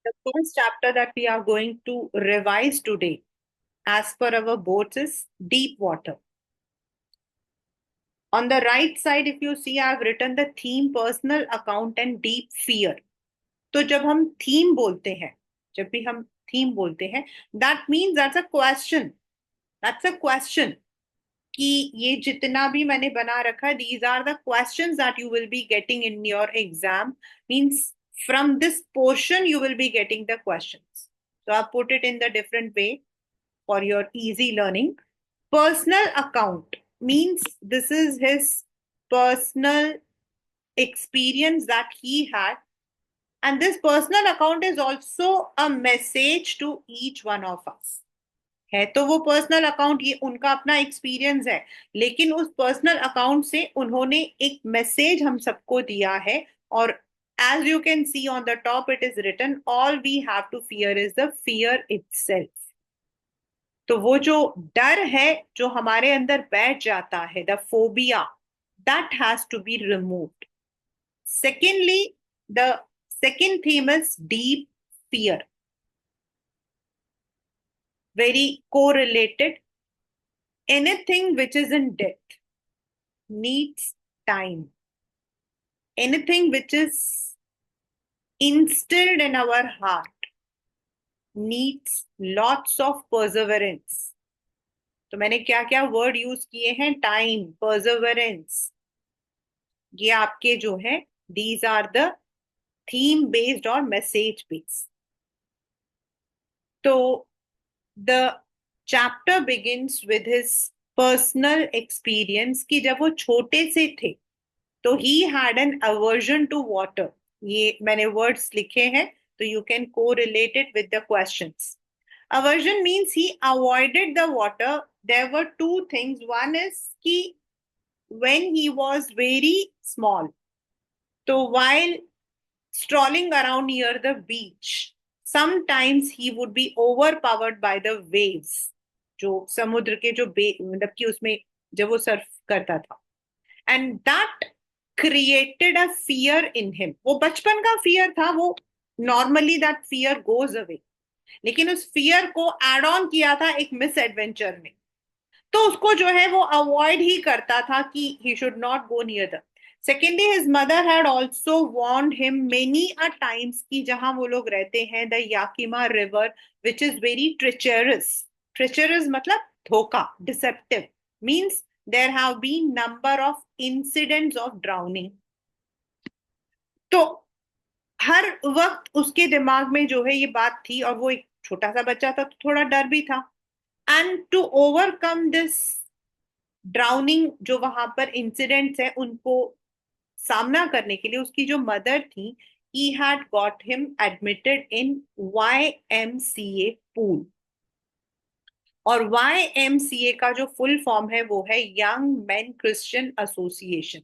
The first chapter that we are going to revise today, as per our boards, is deep water. On the right side, if you see, I have written the theme personal account and deep fear. तो जब हम theme बोलते हैं, जब भी हम theme बोलते हैं, that means that's a question. That's a question. कि ये जितना भी मैंने बना रखा है, these are the questions that you will be getting in your exam. Means from this portion you will be getting the questions. So I've put it in the different way for your easy learning. Personal account means this is his personal experience that he had. And this personal account is also a message to each one of us. है तो वो personal account, ये उनका अपना experience है, लेकिन उस personal account से उन्होंने एक मैसेज हम सबको दिया है. और as you can see on the top it is written, all we have to fear is the fear itself. तो वो जो डर है जो हमारे अंदर बैठ जाता है, the phobia, that has to be removed. Secondly, the second theme is deep fear. Very correlated. Anything which is in depth needs time. Anything which is instilled in our heart needs lots of perseverance. तो मैंने क्या क्या word use किए हैं? Time, perseverance. ये आपके जो है, these are the theme based और मैसेज बेस्ड. तो the chapter begins with his personal experience कि जब वो छोटे से थे तो he had an aversion to water. ये मैंने words लिखे हैं तो you can correlate it with the questions. Aversion means he avoided the water. There were two things. One is कि when he was very small, तो while strolling around near the beach, sometimes he would be overpowered by the waves. जो समुद्र के जो मतलब कि उसमें जब वो सर्फ करता था, and that created a fear in him. वो बचपन का फियर था, वो normally that fear goes away, लेकिन उस फियर को एड ऑन किया था एक मिस एडवेंचर में. तो उसको जो है वो अवॉइड ही करता था कि he should not go near the. Secondly, his mother had also warned him many a times कि जहां वो लोग रहते हैं, the Yakima River, which is very treacherous. Treacherous मतलब धोखा, deceptive. Means there have been number of incidents of drowning. तो हर वक्त उसके दिमाग में जो है ये बात थी, और वो एक छोटा सा बच्चा था तो थोड़ा डर भी था. And to overcome this drowning, जो वहां पर इंसिडेंट्स है उनको सामना करने के लिए उसकी जो मदर थी, he had got him admitted in YMCA pool. और YMCA का जो फुल फॉर्म है वो है यंग मेन क्रिश्चियन एसोसिएशन.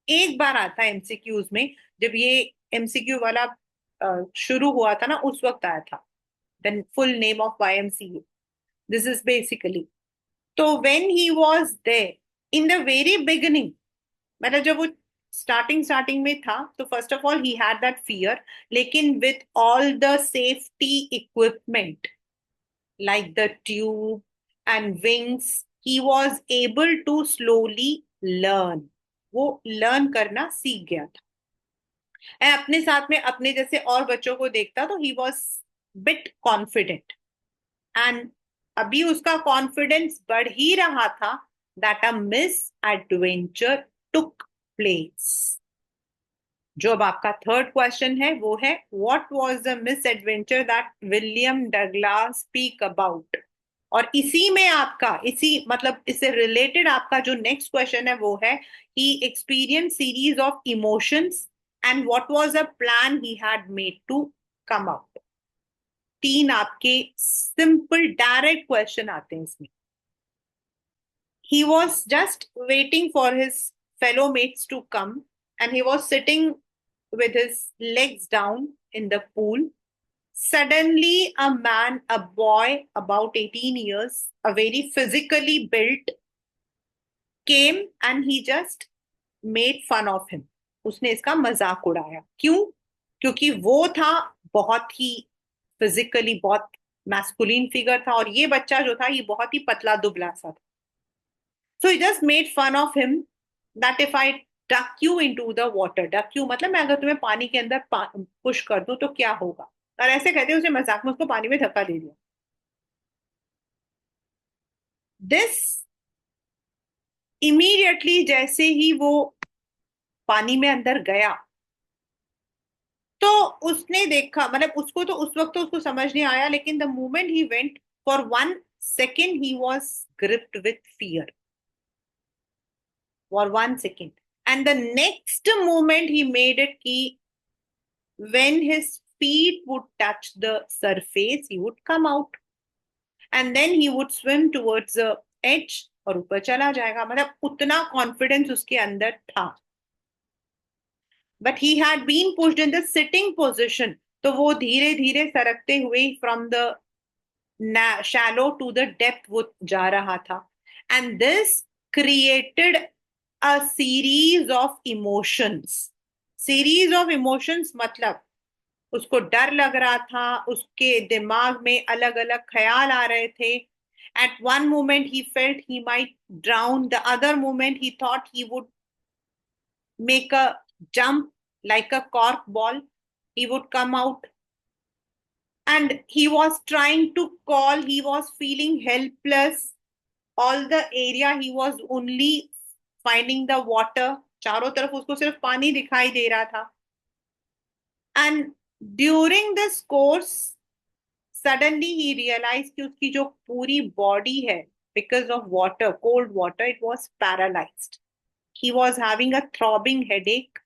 एक बार आता है एमसीक्यूज में, जब ये एमसीक्यू वाला शुरू हुआ था ना, उस वक्त आया था the full name of YMCA. This is basically, तो when he was there in the very beginning, मतलब जब वो स्टार्टिंग में था, तो first of all he had that fear, लेकिन with all the safety equipment like the tube and wings, he was able to slowly learn. वो learn करना सीख गया था. एंड अपने साथ में अपने जैसे और बच्चों को देखता, तो he was bit confident. And अभी उसका कॉन्फिडेंस बढ़ ही रहा था that a miss adventure took place. जो अब आपका थर्ड क्वेश्चन है वो है, what was the miss adventure that William Douglas speak about. और इसी में आपका, इसी मतलब इससे रिलेटेड आपका जो नेक्स्ट क्वेश्चन है वो है, he experience series of emotions and what was a plan he had made to come out. तीन आपके सिंपल डायरेक्ट क्वेश्चन आते हैं इसमें. He was just waiting for his fellow mates to come, and he was sitting with his legs down in the pool. Suddenly, a man, a boy about 18 years, a very physically built, came and he just made fun of him. उसने इसका मजाक उड़ाया. क्यों? क्योंकि वो था बहुत ही physically बहुत मैस्कुलिन फिगर था, और ये बच्चा जो था ये बहुत ही पतला दुबला सा था. So he just made fun of him that if I duck you into the water, duck you मतलब मैं अगर तुम्हें पानी के अंदर पुश कर दूं तो क्या होगा. और ऐसे कहते हैं, उसने मजाक में उसको पानी में धक्का दे दिया. दिस इमीडिएटली जैसे ही वो पानी में अंदर गया, तो उसने देखा, मतलब उसको तो उस वक्त तो उसको समझ नहीं आया, लेकिन the moment he went, for 1 second he was gripped with fear, for 1 second. And the next moment he made it कि when his feet would touch the surface, he would come out. And then he would swim towards the edge और ऊपर चला जाएगा. मतलब उतना confidence उसके अंदर था. But he had been pushed in the sitting position. तो वो धीरे धीरे सरकते हुए from the shallow to the depth वो जा रहा था. And this created a series of emotions. Series of emotions मतलब उसको डर लग रहा था, उसके दिमाग में अलग अलग ख्याल आ रहे थे. At one moment he felt he might drown, the other moment he thought he would make a jump like a cork ball, he would come out. And he was trying to call, he was feeling helpless. All the area he was only finding the water, चारों तरफ उसको सिर्फ पानी दिखाई दे रहा था. And during this course suddenly he realized कि उसकी जो पूरी बॉडी है, because of water, cold water, it was paralyzed. He was having a throbbing headache,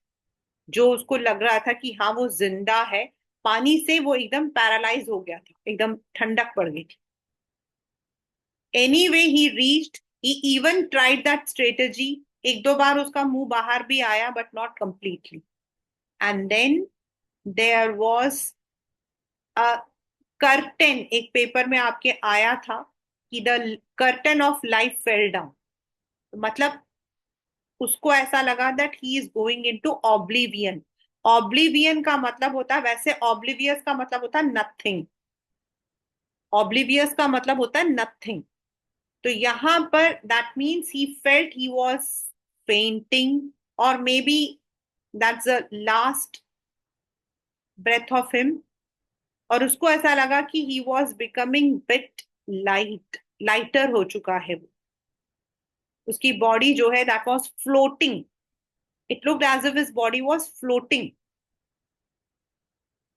जो उसको लग रहा था कि हाँ वो जिंदा है. पानी से वो एकदम पैरालाइज हो गया था, एकदम ठंडक पड़ गई थी. Anyway he reached, he even tried that strategy. एक दो बार उसका मुंह बाहर भी आया, but not completely. And then there was a curtain, एक पेपर में आपके आया था कि the curtain of life fell down. मतलब उसको ऐसा लगा that he is going into oblivion. Oblivion का मतलब होता है, वैसे ऑब्लिवियस का मतलब होता है नथिंग, ऑब्लिवियस का मतलब होता है नथिंग. तो यहां पर that means he felt he was fainting, और may be that's the last breath of him. और उसको ऐसा लगा कि he was becoming bit light, lighter हो चुका है वो. उसकी बॉडी जो है that was floating, it looked as if his body was floating.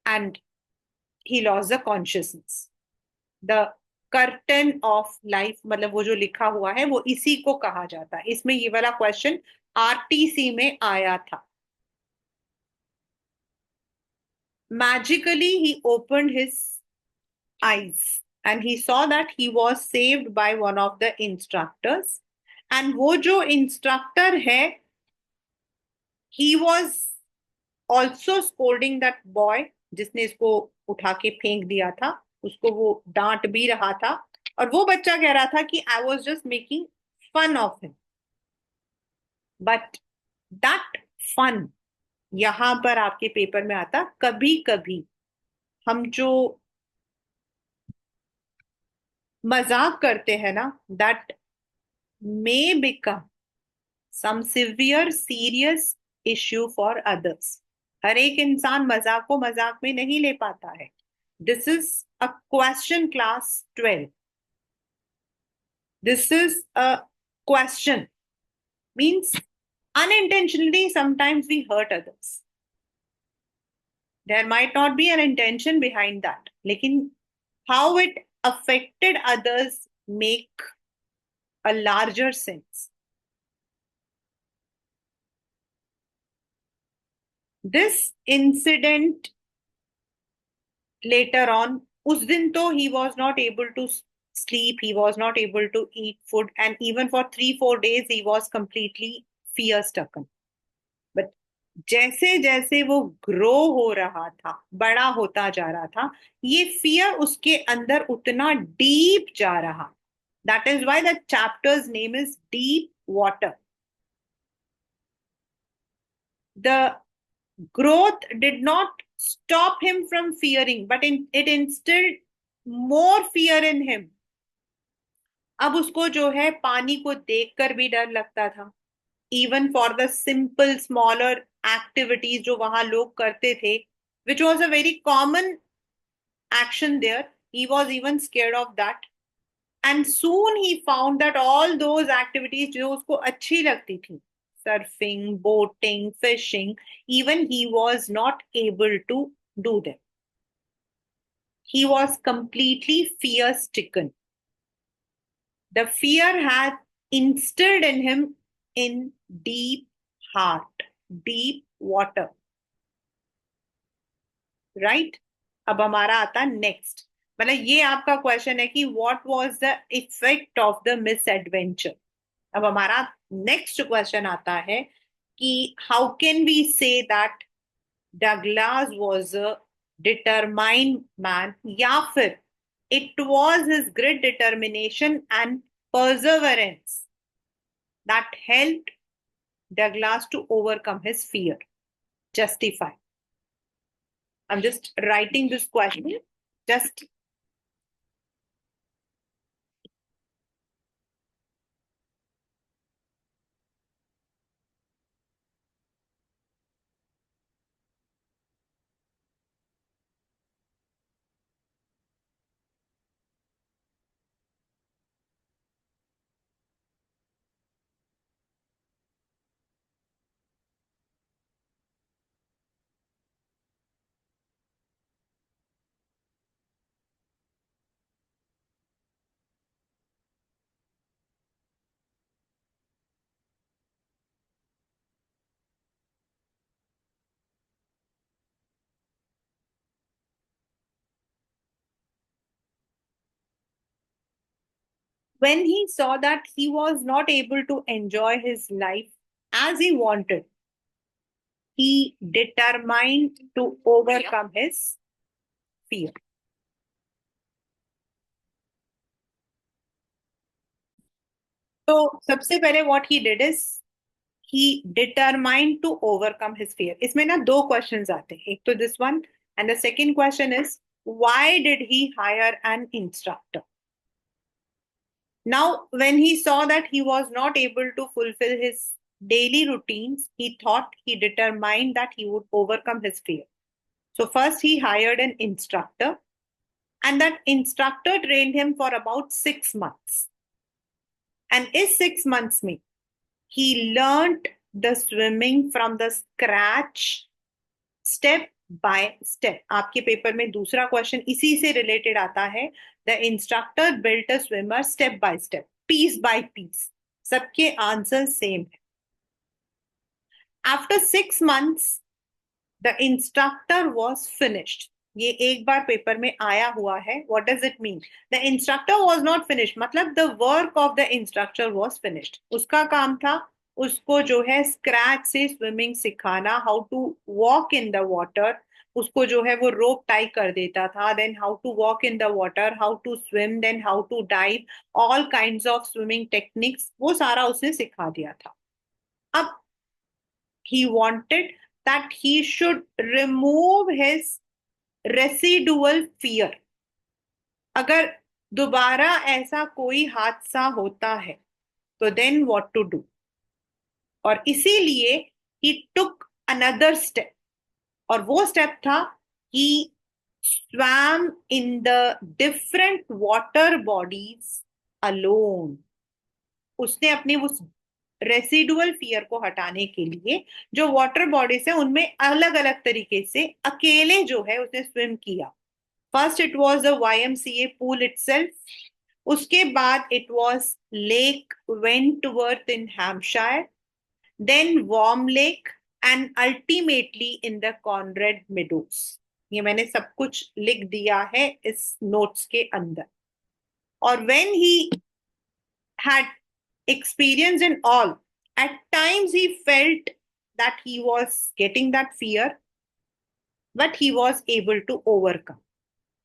And he lost the consciousness. The curtain of life मतलब वो जो लिखा हुआ है वो इसी को कहा जाता है. इसमें ये वाला क्वेश्चन आरटीसी में आया था. Magically he opened his eyes and he saw that he was saved by one of the instructors. And वो जो instructor है, he was also scolding that boy जिसने इसको उठा के फेंक दिया था. उसको वो डांट भी रहा था, और वो बच्चा कह रहा था कि I was just making fun of him. But that fun यहां पर आपके पेपर में आता, कभी कभी हम जो मजाक करते हैं ना, that may become some severe serious issue for others. हर एक इंसान मजाक को मजाक में नहीं ले पाता है. This is a question class 12. This is a question means unintentionally sometimes we hurt others. There might not be an intention behind that, लेकिन how it affected others make a larger sense. This incident later on, उस दिन तो he was not able to sleep, he was not able to eat food, and even for 3-4 days he was completely fear stricken. But जैसे जैसे वो grow हो रहा था, बड़ा होता जा रहा था, ये फियर उसके अंदर उतना डीप जा रहा. That is why the chapters name is deep water. The Growth did not stop him from fearing, but it instilled more fear in him. अब उसको जो है पानी को देखकर भी डर लगता था, even for the simple smaller activities जो वहां लोग करते थे, which was a very common action there, he was even scared of that. And soon he found that all those activities जो उसको अच्छी लगती थी, surfing, boating, fishing, even he was not able to do them. He was completely fear stricken. The fear had instilled in him in deep heart, deep water. Right? अब हमारा आता next. मतलब ये आपका क्वेश्चन है कि what was the effect of the misadventure. अब हमारा नेक्स्ट क्वेश्चन आता है कि how can we say that Douglas was a determined man, या फिर it was his great determination and perseverance that helped Douglas to overcome his fear. Justify. I'm just writing this question. Just when he saw that he was not able to enjoy his life as he wanted, he determined to overcome his fear. So, सबसे पहले what he did is he determined to overcome his fear. इसमें ना दो questions आते हैं, एक तो this one and the second question is why did he hire an instructor? Now, when he saw that he was not able to fulfill his daily routines, he thought, he determined that he would overcome his fear. So, first he hired an instructor, and that instructor trained him for about 6 months. And in 6 months, he learned the swimming from the scratch, step by step. आपके paper में दूसरा question इसी से related आता है. The instructor built a swimmer step by step, piece by piece. सबके answer same है. After 6 months the instructor was finished. ये एक बार पेपर में आया हुआ है. What does it mean? The instructor was not finished, मतलब the work of the instructor was finished. उसका काम था उसको जो है स्क्रैच से स्विमिंग सिखाना, how to walk in the water. उसको जो है वो रोप टाई कर देता था, then how to walk in the water, how to swim, then how to dive, all kinds of swimming techniques, वो सारा उसने सिखा दिया था. अब he wanted that he should remove his residual fear. अगर दोबारा ऐसा कोई हादसा होता है तो देन व्हाट टू डू. और इसीलिए ही टुक अनदर स्टेप, और वो स्टेप था ही swam in the different water bodies alone. उसने अपने उस रेसिडुअल फियर को हटाने के लिए जो वाटर बॉडीज है उनमें अलग अलग तरीके से अकेले जो है उसने स्विम किया. First it was the YMCA pool itself, उसके बाद it was Lake Wentworth in Hampshire, then Warm Lake, and ultimately in the Conrad Meadows. ये मैंने सब कुछ लिख दिया है इस नोट्स के अंदर. और when he had experience in all, at times he felt that he was getting that fear, but he was able to overcome.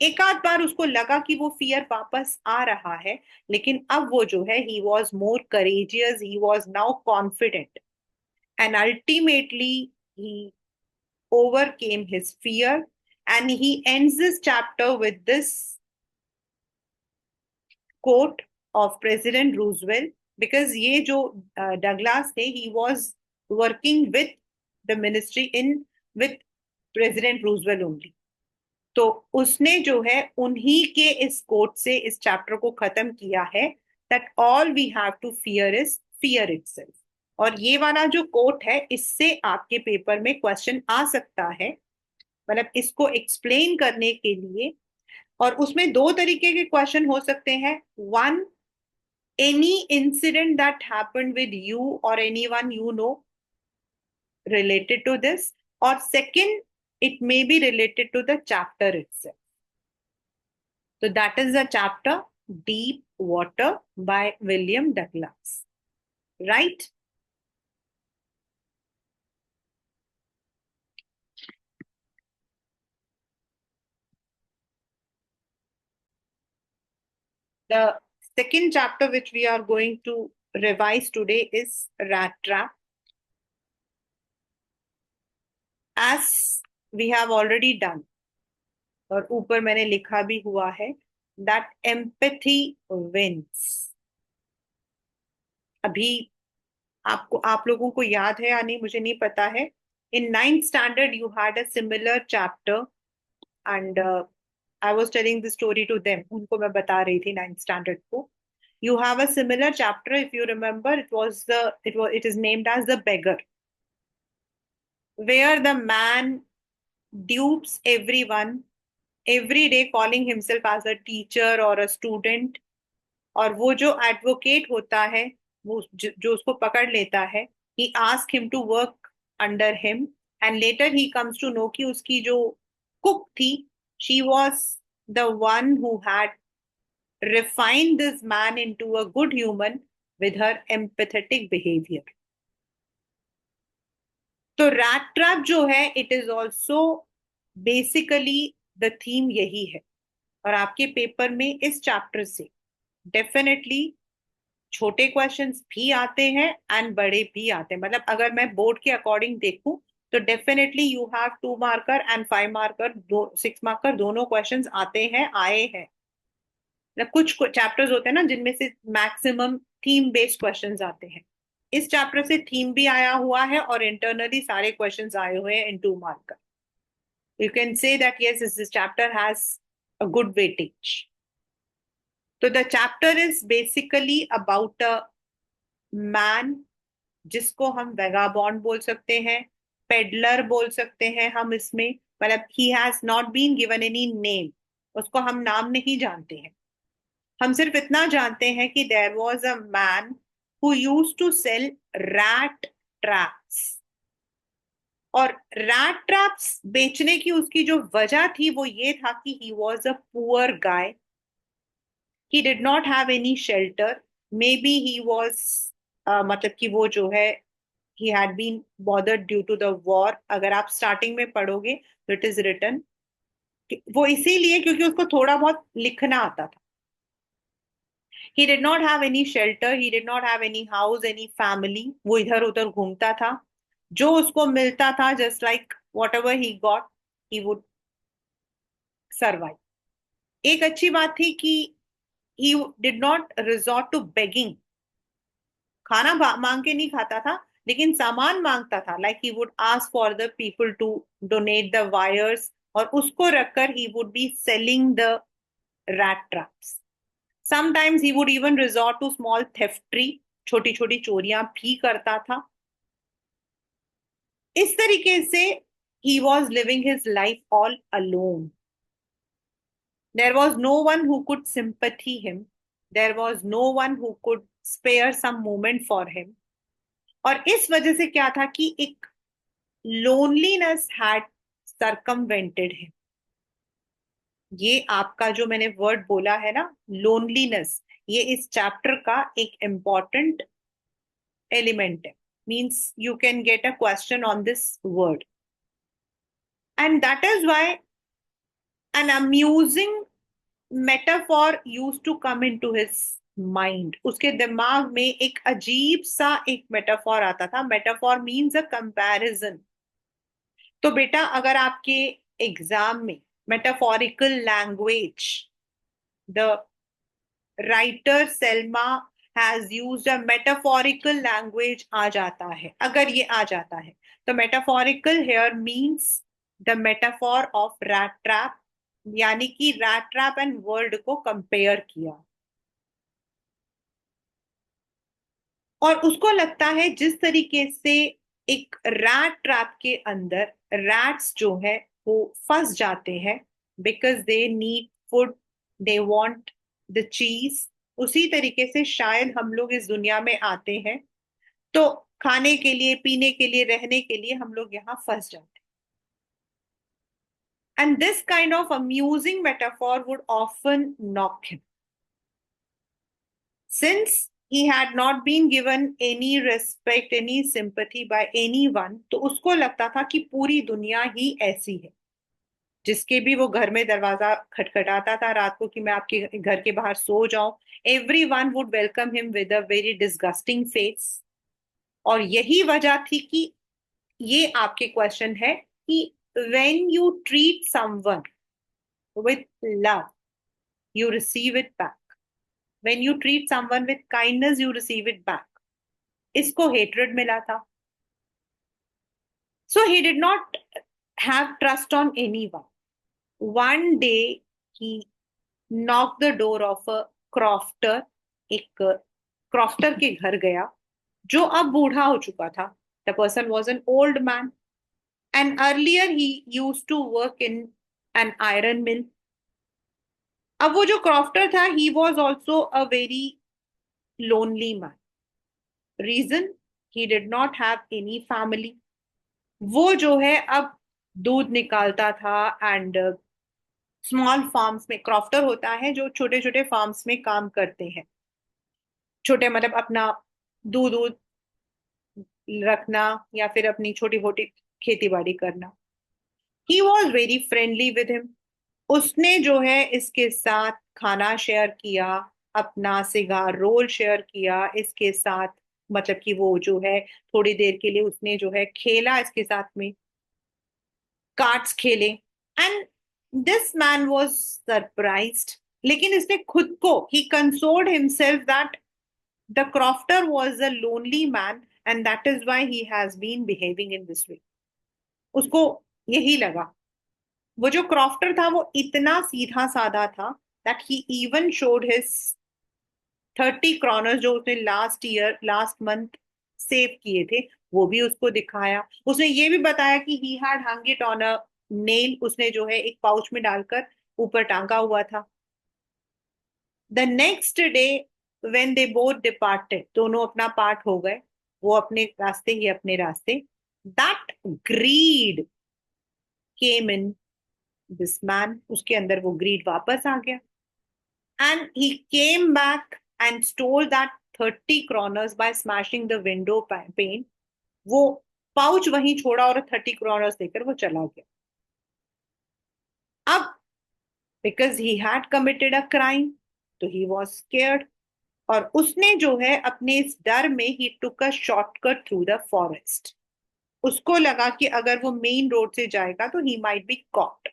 एक आध बार उसको लगा कि वो फियर वापस आ रहा है, लेकिन अब वो जो है he was more courageous, he was now confident, and ultimately he overcame his fear. And he ends this chapter with this quote of President Roosevelt, because ये जो डगलास थे, he was working with the ministry in with President Roosevelt only. तो उसने जो है उन्हीं के इस कोट से इस चैप्टर को खत्म किया है, that all we have to fear is fear itself. और ये वाला जो कोट है, इससे आपके पेपर में क्वेश्चन आ सकता है, मतलब इसको एक्सप्लेन करने के लिए। और उसमें दो तरीके के क्वेश्चन हो सकते हैं। One, any incident that happened with you or anyone you know related to this, or second, it may be related to the chapter itself. So that is the chapter Deep Water by William Douglas, right? The second chapter which we are going to revise today is Rat Trap. As we have already done, और ऊपर मैंने लिखा भी हुआ है, that empathy wins. अभी आपको, आप लोगों को याद है या नहीं मुझे नहीं पता है। In 9th standard you had a similar chapter, and I was telling the story to them, उनको मैं बता रही थी 9th स्टैंडर्ड को। You have a similar chapter, if you remember. It is named as The Beggar, where the man dupes everyone every day, calling himself as a teacher or a student. और वो जो advocate होता है, वो जो उसको पकड़ लेता है, he ask him to work under him, and later he comes to know कि उसकी जो कुक थी, she was the one who had refined this man into a good human with her empathetic behavior. तो rat trap जो है, it is also basically the theme यही है। और आपके पेपर में इस चैप्टर से डेफिनेटली छोटे क्वेश्चंस भी आते हैं एंड बड़े भी आते हैं। मतलब अगर मैं बोर्ड के अकॉर्डिंग देखूं तो definitely you have 2 marker and 5 marker, 6 marker, दोनों क्वेश्चंस आते हैं, आए हैं। मतलब कुछ चैप्टर्स होते हैं ना जिनमें से मैक्सिमम थीम बेस्ड क्वेश्चंस आते हैं। इस चैप्टर से थीम भी आया हुआ है और इंटरनली सारे क्वेश्चंस आए हुए हैं इन 2 marker. You can say that yes, this chapter has a good weightage. So the chapter is basically about a man, जिसको हम वेगाबॉन्ड बोल सकते हैं, पेडलर बोल सकते हैं हम इसमें। मतलब he has not been given any name, उसको हम नाम नहीं जानते हैं। हम सिर्फ इतना जानते हैं कि there was a man who used to sell rat traps। और रैट ट्रैप्स बेचने की उसकी जो वजह थी वो ये था कि he was a poor guy, he did not have any shelter, maybe he was, मतलब कि वो जो है he had been bothered due to the war. अगर आप स्टार्टिंग में पढ़ोगे तो इट इज रिटन वो इसीलिए क्योंकि उसको थोड़ा बहुत लिखना आता था। He did not have any shelter, he did not have any house, any family. वो इधर उधर घूमता था, जो उसको मिलता था, just like whatever he got he would survive. एक अच्छी बात थी कि he did not resort to begging, खाना मांग के नहीं खाता था, लेकिन सामान मांगता था। Like he would ask for the people to donate the wires, और उसको रखकर he would be selling the rat traps. Sometimes he would even resort to small thievery, छोटी छोटी चोरियां भी करता था। इस तरीके से he was living his life all alone. There was no one who could sympathy him. There was no one who could spare some moment for him. और इस वजह से क्या था कि एक loneliness had circumvented him. ये आपका जो मैंने वर्ड बोला है ना, लोनलीनेस, ये इस चैप्टर का एक इंपॉर्टेंट एलिमेंट है। Means you can get a question on this word, and that is why an amusing metaphor used to come into his mind. उसके दिमाग में एक अजीब सा एक मेटाफॉर आता था। Metaphor means a comparison. तो बेटा अगर आपके एग्जाम में metaphorical language, the writer Selma has used a metaphorical language आ जाता है, अगर ये आ जाता है, तो metaphorical here means the metaphor of rat trap, यानी कि रैट ट्रैप एंड वर्ल्ड को कंपेयर किया। और उसको लगता है जिस तरीके से एक रैट ट्रैप के अंदर रैट्स जो है वो फंस जाते हैं because they need food, they want the चीज, उसी तरीके से शायद हम लोग इस दुनिया में आते हैं तो खाने के लिए, पीने के लिए, रहने के लिए हम लोग यहाँ फंस जाते हैं। And this kind of amusing metaphor would often knock him, since he had not been given any respect, any sympathy by anyone, तो उसको लगता था कि पूरी दुनिया ही ऐसी है। जिसके भी वो घर में दरवाजा खटखटाता था रात को कि मैं आपके घर के बाहर सो जाऊं, every one would welcome him with a very disgusting face. और यही वजह थी कि ये आपके क्वेश्चन है कि when you treat someone with love, you receive it back. When you treat someone with kindness, you receive it back. इसको हेटरेड मिला था। So he did not have trust on anyone. One day he knocked the door of a crofter, एक crofter के घर गया जो अब बूढ़ा हो चुका था। The person was an old man and earlier he used to work in an iron mill. अब वो जो क्रॉफ्टर था, he was also a very lonely man. Reason, he did not have any family. वो जो है अब दूध निकालता था एंड स्मॉल फार्म्स में, क्रॉफ्टर होता है जो छोटे छोटे फार्म्स में काम करते हैं, छोटे मतलब अपना दूध दूध रखना या फिर अपनी छोटी मोटी खेती बाड़ी करना। He was very friendly with him, उसने जो है इसके साथ खाना शेयर किया, अपना सिगार रोल शेयर किया इसके साथ, मतलब कि वो जो है थोड़ी देर के लिए उसने जो है खेला इसके साथ में, कार्ड्स खेले। And this man was surprised, लेकिन इसने खुद को, he consoled himself that the crofter was a lonely man and that is why he has been behaving in this way. उसको यही लगा, वो जो क्रॉफ्टर था वो इतना सीधा साधा था that he even showed his 30 क्रॉनर्स जो उसने last year, last month save किए थे, वो भी उसको दिखाया। उसने ये भी बताया कि he had hung it on a nail, उसने जो है एक पाउच में डालकर ऊपर टांगा हुआ था। The next day when they both departed, दोनों अपना पार्ट हो गए, वो अपने रास्ते, ही अपने रास्ते, that grid came in this man, उसके अंदर वो ग्रीड वापस आ गया। And he came back and stole that 30 kroners by smashing the window pane. वो पाउच वहीं छोड़ा और 30 kroners देकर वो चला गया। अब because he had committed a crime, तो ही वॉज स्केयर्ड, और उसने जो है अपने इस डर में he took a shortcut through the forest. उसको लगा कि अगर वो मेन रोड से जाएगा तो he might be caught,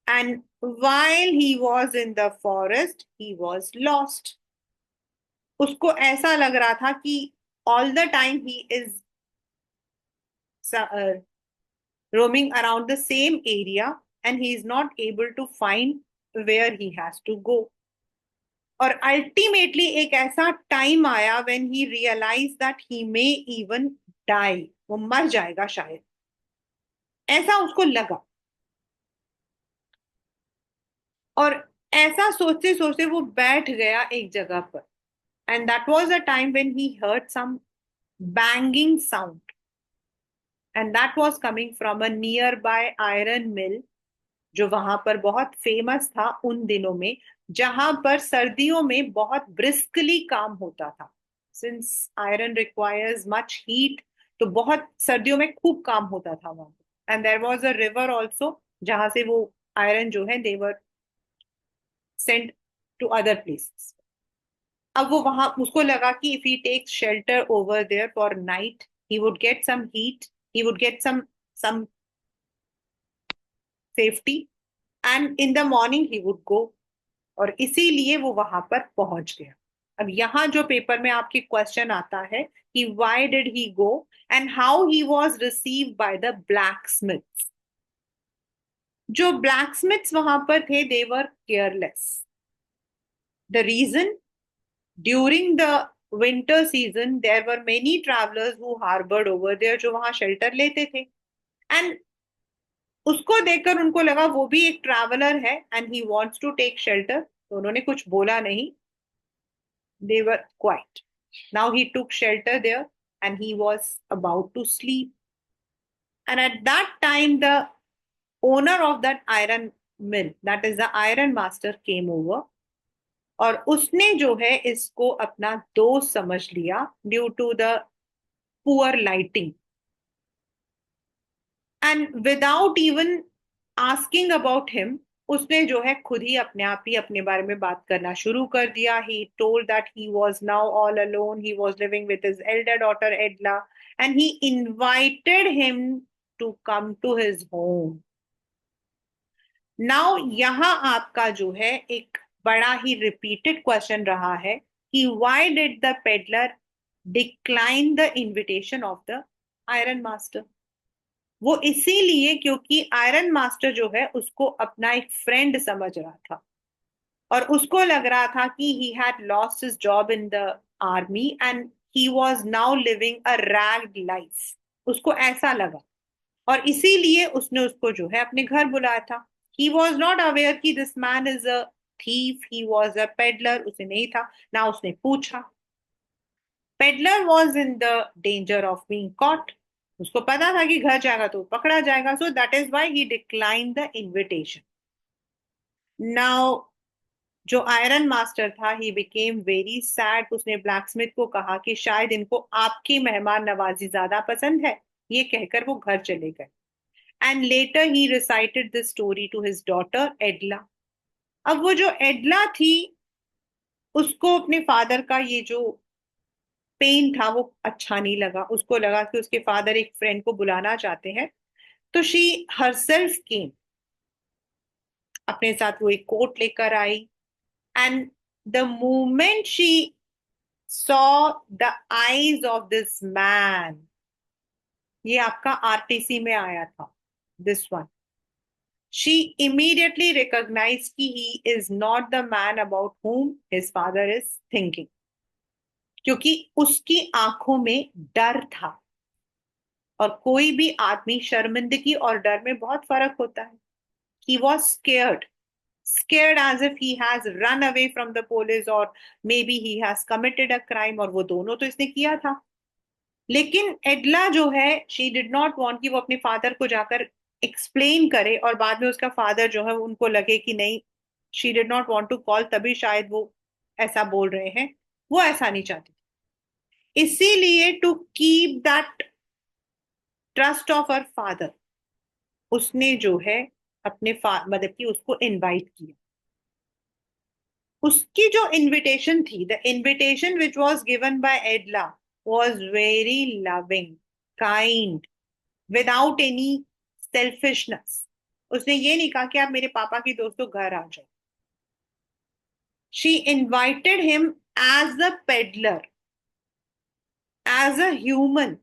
and while he was in the forest he was lost। उसको ऐसा लग रहा था कि all the time he is roaming around the same area and he is not able to find where he has to go। और ultimately एक ऐसा time आया when he realize that he may even die, वो मर जाएगा शायद, ऐसा उसको लगा। और ऐसा सोचते सोचते वो बैठ गया एक जगह पर, and that was a time when he heard some banging sound, and that was coming from a near by iron mill, जो वहां पर बहुत फेमस था उन दिनों में, जहां पर सर्दियों में बहुत ब्रिस्कली काम होता था, since iron requires much heat, तो बहुत सर्दियों में खूब काम होता था वहां। And there was a river also जहां से वो आयरन जो है they were sent to other places. अब वो वहां, उसको लगा कि if he takes shelter over there for night he would get some heat, he would get some safety, and in the morning he would go. और इसीलिए वो वहां पर पहुंच गया। अब यहाँ जो पेपर में आपकी क्वेश्चन आता है कि why did he go and how he was received by the black. जो ब्लैकस्मिथ्स वहां पर थे they were careless. The reason, during the winter season there were many travellers who harboured over there, जो वहां shelter लेते थे। And उसको देखकर उनको लगा वो भी एक ट्रैवलर है and he wants to take shelter, तो उन्होंने कुछ बोला नहीं। They were quiet. Now he took shelter there and he was about to sleep. And at that time the owner of that iron mill, that is the iron master, came over, और उसने जो है इसको अपना दोस्त समझ लिया due to the poor lighting. And without even asking about him, उसने जो है खुद ही अपने आप ही अपने बारे में बात करना शुरू कर दिया। He told that he was now all alone, he was living with his elder daughter Edla, and he invited him to come to his home. Now यहाँ आपका जो है एक बड़ा ही रिपीटेड क्वेश्चन रहा है कि why did the peddler decline the invitation of the iron master. वो इसीलिए क्योंकि आयरन मास्टर जो है उसको अपना एक फ्रेंड समझ रहा था, और उसको लग रहा था कि he had lost his job in the army and he was now living a ragged life. उसको ऐसा लगा, और इसीलिए उसने उसको जो है अपने घर बुलाया था। ही वॉज नॉट अवेयर कि this man is a thief, he was a peddler, उसे नहीं था ना। उसने पूछा, peddler was in the danger of being caught, उसको पता था कि घर जाएगा तो पकड़ा जाएगा, so that is why he decline the invitation. Now जो आयरन मास्टर था ही बिकेम वेरी सैड। उसने ब्लैकस्मिथ को कहा कि शायद इनको आपकी मेहमान नवाजी ज्यादा पसंद है। ये कहकर वो घर चले गए। And later he recited this story to his daughter Edla. अब वो जो एडला थी, उसको अपने फादर का ये जो पेन था वो अच्छा नहीं लगा। उसको लगा कि उसके फादर एक फ्रेंड को बुलाना चाहते हैं, तो शी हरसेल्फ केम। अपने साथ वो एक कोट लेकर आई, and the moment she saw the eyes of this man, ये आपका आरटीसी में आया था, this one, she immediately recognized कि he is not the man about whom his father is thinking, क्योंकि उसकी आंखों में डर था। और कोई भी आदमी, शर्मिंदगी और डर में बहुत फर्क होता है। He was scared, scared as if he has run away from the police or maybe he has committed a crime, और वो दोनों तो इसने किया था। लेकिन एडला जो है, शी डिड नॉट वांट कि वो अपने फादर को जाकर एक्सप्लेन करे और बाद में उसका फादर जो है उनको लगे कि नहीं, she did not want to call, तभी शायद वो ऐसा बोल रहे हैं। वो ऐसा नहीं चाहती। इसीलिए to keep that trust of her father, उसने जो है अपने मतलब कि उसको इनवाइट किया। उसकी जो इनविटेशन थी, the invitation which was given by एडला was very loving, kind, without any selfishness. उसने ये नहीं कहा कि आप मेरे पापा की दोस्तों घर आ जाओ। She invited him as a peddler, as a human,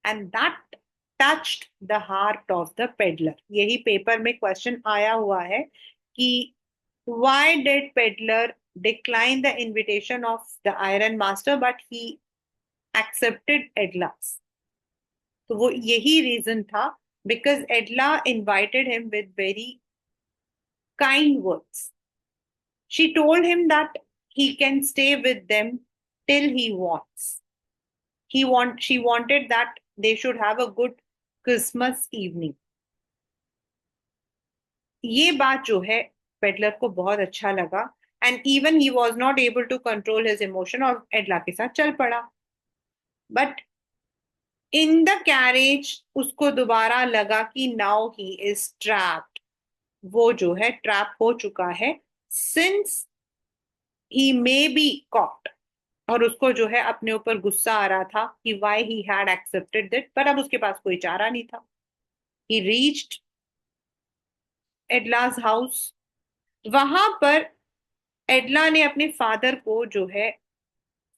and that touched the heart of the peddler. यही पेपर में क्वेश्चन आया हुआ है कि why did peddler decline the invitation of the iron master but he accepted Edla's? तो वो यही reason था, because Edla invited him with very kind words. She told him that he can stay with them till he wants. She wanted that they should have a good Christmas evening. ये बात जो है peddler को बहुत अच्छा लगा, and even he was not able to control his emotion, और Edla के साथ चल पड़ा। बट इन द कैरेज उसको दोबारा लगा कि नाउ ही इज ट्रैप्ड, वो जो है ट्रैप हो चुका है, since he may be caught. और उसको जो है अपने ऊपर गुस्सा आ रहा था कि why he had accepted that, पर अब उसके पास कोई चारा नहीं था। He reached Edla's house. वहां पर एडला ने अपने फादर को जो है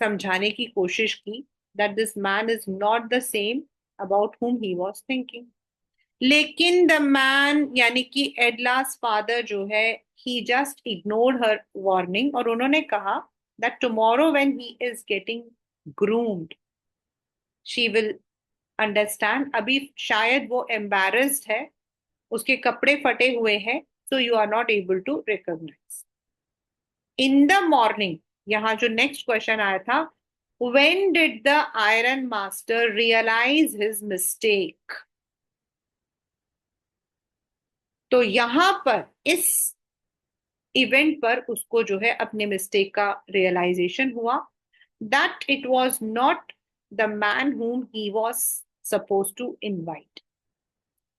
समझाने की कोशिश की that this man is not the same about whom he was thinking. लेकिन द मैन यानी कि एडला's फादर जो है ही जस्ट इग्नोर्ड हर वार्निंग, और उन्होंने कहा that tomorrow when he is getting groomed she will understand. अभी शायद वो एम्बैरेस्ड है, उसके कपड़े फटे हुए हैं, so you are not able to recognize. In the morning, यहाँ जो नेक्स्ट क्वेश्चन आया था, when did the iron master realize his mistake. तो यहां पर इस इवेंट पर उसको जो है अपने मिस्टेक का रियलाइजेशन हुआ that it was not the man whom he was suppose to invite.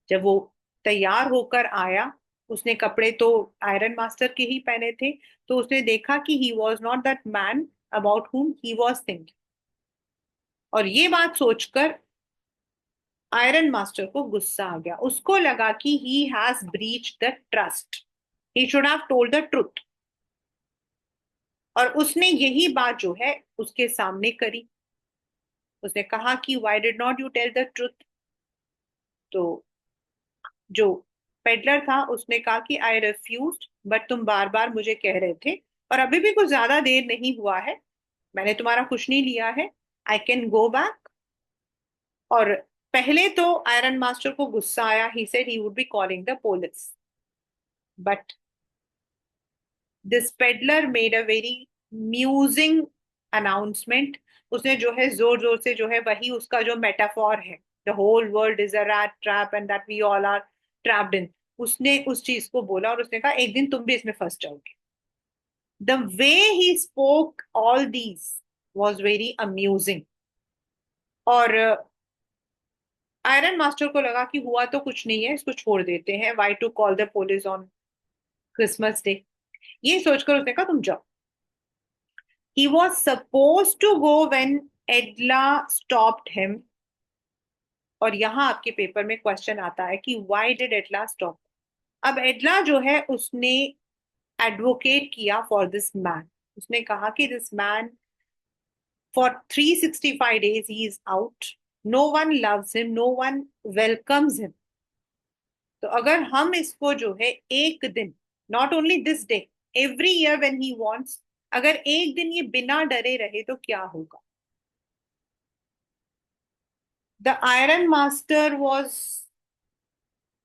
जब वो तैयार होकर आया, उसने कपड़े तो आयरन मास्टर के ही पहने थे, तो उसने देखा कि he was not that man about whom he was thinking. और ये बात सोचकर आयरन मास्टर को गुस्सा आ गया, उसको लगा कि he has breach the trust, he should have told the truth. और उसने यही बात जो है उसके सामने करी। उसने कहा कि why did not you tell the truth. तो जो पेडलर था उसने कहा कि आई रिफ्यूज्ड, बट तुम बार बार मुझे कह रहे थे, और अभी भी कुछ ज्यादा देर नहीं हुआ है, मैंने तुम्हारा कुछ नहीं लिया है, आई कैन गो बैक। और पहले तो आयरन मास्टर को गुस्सा आया, he said he would be calling the police, but this peddler made a very musing announcement. उसने जो है जोर जोर से जो है वही उसका जो मेटाफॉर है, the whole world is a rat trap and that we all are trapped in, उसने उस चीज को बोला और उसने कहा एक दिन तुम भी इसमें फंस जाओगे। The way he spoke all these was very amusing. और आयरन मास्टर को लगा कि हुआ तो कुछ नहीं है, इसको छोड़ देते हैं, why to call the police on Christmas day. ये सोचकर उसने कहा तुम जाओ। He was supposed to go when Edla stopped him. और यहाँ आपके पेपर में क्वेश्चन आता है कि why did Edla stop? अब एडला जो है उसने एडवोकेट किया फॉर दिस मैन। उसने कहा कि this man for 365 days he is out, no one loves him, no one welcomes him। तो अगर हम इसको जो है एक दिन, not only this day, every year when he wants, अगर एक दिन ये बिना डरे रहे तो क्या होगा। The Iron Master was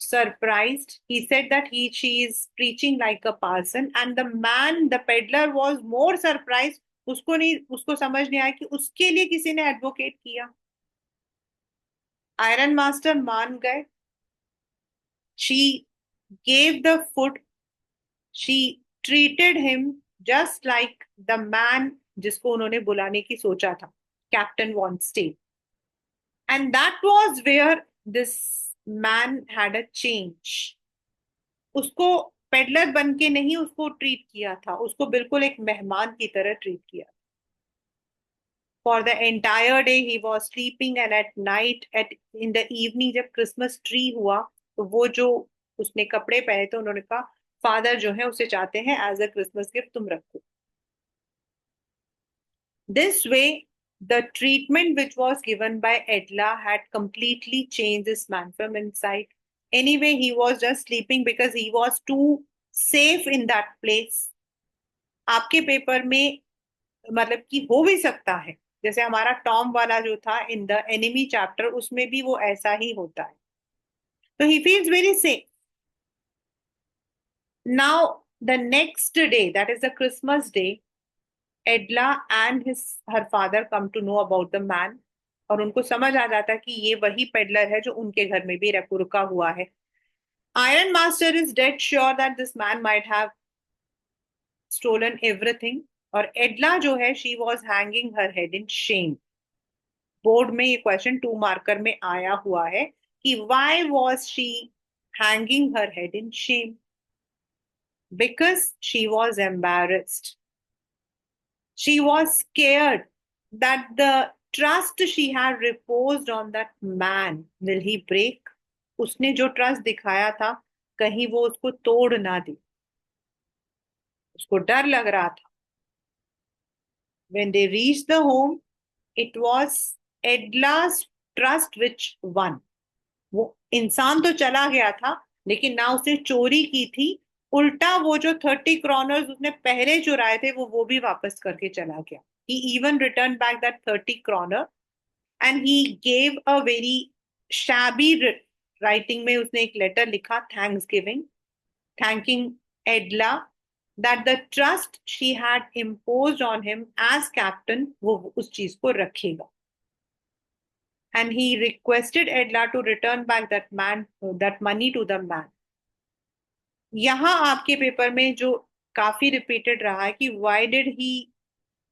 surprised. He said that she is preaching like a parson, and the man, the peddler, was more surprised. उसको समझ नहीं आया कि उसके लिए किसी ने एडवोकेट किया। आयरन मास्टर मान गए। She gave the food. She treated him just like the man जिसको उन्होंने बुलाने की सोचा था, Captain von Stahle. And that was where this man had a change. उसको पेडलर बन के नहीं उसको ट्रीट किया था, उसको बिल्कुल एक मेहमान की तरह ट्रीट किया। For the entire day he was sleeping, and at night, at in the evening, जब क्रिसमस ट्री हुआ तो वो जो उसने कपड़े पहने थे, उन्होंने कहा फादर जो है उसे चाहते हैं एज अ क्रिसमस गिफ्ट, तुम रखो। This way, the treatment which was given by Edla had completely changed this man from inside. Anyway, he was just sleeping because he was too safe in that place. आपके paper में मतलब कि हो भी सकता है, जैसे हमारा टॉम वाला जो था इन द एनिमी चैप्टर, उसमें भी वो ऐसा ही होता है। तो he feels very safe. Now the next day, that is the Christmas day, Edla and his her father come to know about the man, और उनको समझ आ जाता कि ये वही पेडलर है जो उनके घर में भी रुका हुआ है। Iron master is dead sure that this man might have stolen everything, और एडला जो है she was hanging her head in shame. Board में ये क्वेश्चन 2 मार्कर में आया हुआ है कि why was she hanging her head in Shem, because she was embarrassed, she was scared that the trust she had reposed on that man will he break। उसने जो trust दिखाया था कहीं वो उसको तोड़ ना दे, उसको डर लग रहा था। When they reached the home, it was Edla's trust which won. वो इंसान तो चला गया था, लेकिन ना उसने चोरी की थी, उल्टा वो जो 30 करोनर्स उसने पहले चुराए थे वो भी वापस करके चला गया. He even returned back that 30 kroner, and he gave a very shabby writing में उसने एक लेटर लिखा, thanks giving, thanking Edla that the trust she had imposed on him as captain वो उस चीज को रखेगा. And he requested Edla to return back that money to the man. यहाँ आपके पेपर में जो काफी रिपीटेड रहा है कि why did he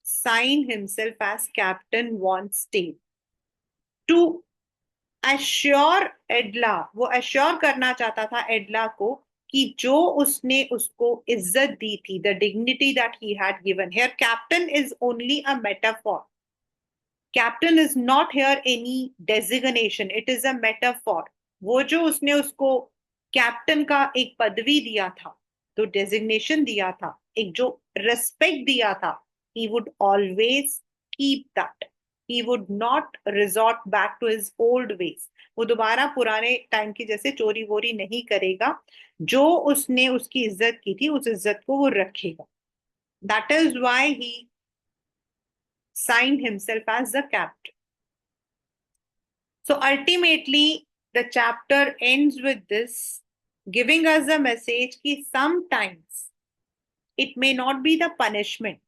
sign himself as captain Von Stein? To assure Edla, वो assure करना चाहता था एडला को कि जो उसने उसको इज्जत दी थी, the dignity that he had given. Here captain is only a metaphor. Captain is not here any designation, it is a metaphor. वो जो उसने उसको कैप्टन का एक पदवी दिया था, तो डेजिग्नेशन दिया था, एक जो रेस्पेक्ट दिया था, he would always keep that. He would not resort back to his old ways. वो दोबारा पुराने टाइम की जैसे चोरी वोरी नहीं करेगा. जो उसने उसकी इज्जत की थी उस इज्जत को वो रखेगा. That is why he signed himself as the captain. So ultimately, the chapter ends with this, giving us a message that sometimes it may not be the punishment.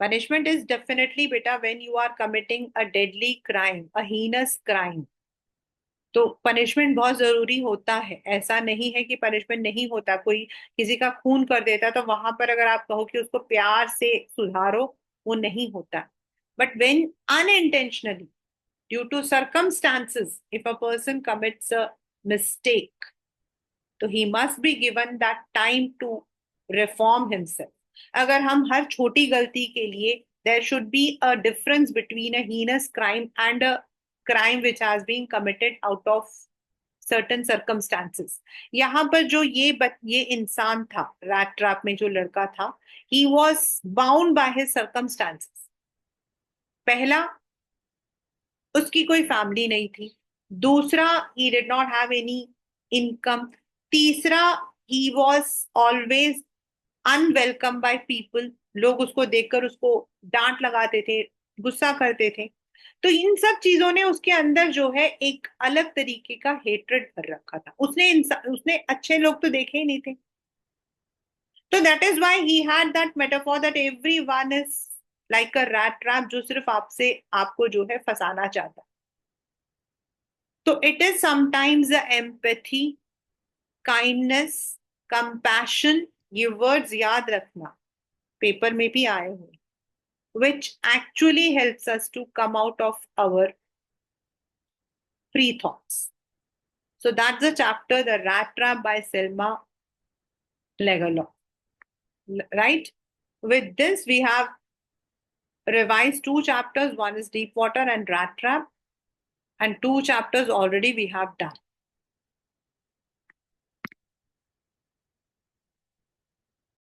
Punishment is definitely better when you are committing a deadly crime, a heinous crime. तो punishment बहुत जरूरी होता है. ऐसा नहीं है कि punishment नहीं होता. कोई किसी का खून कर देता तो वहां पर अगर आप कहो कि उसको प्यार से सुधारो, वो नहीं होता. But when unintentionally, due to circumstances, if a person commits a mistake, तो he must be given that time to reform himself. अगर हम हर छोटी गलती के लिए, there should be a difference between a heinous crime and a crime which has been committed out of certain circumstances. यहाँ पर जो ये इंसान था, रैट ट्रैप में जो लड़का था, he was bound by his circumstances. पहला, उसकी कोई फैमिली नहीं थी. दूसरा, he did not have any income. तीसरा, he was always unwelcome by people. लोग उसको देखकर उसको डांट लगाते थे, गुस्सा करते थे. तो इन सब चीजों ने उसके अंदर जो है एक अलग तरीके का हेट्रेड भर रखा था. उसने अच्छे लोग तो देखे ही नहीं थे. तो that is why he had that metaphor that everyone is like a rat trap, जो सिर्फ आपसे आपको जो है फंसाना चाहता है. तो it is sometimes empathy, kindness, compassion, ये वर्ड्स याद रखना, पेपर में भी आए हुए, which actually helps us to come out of our free thoughts. So that's the chapter, The Rat Trap by Selma Lagerlof. Right? With this, we have revised 2 chapters. One is Deep Water and Rat Trap, and 2 chapters already we have done.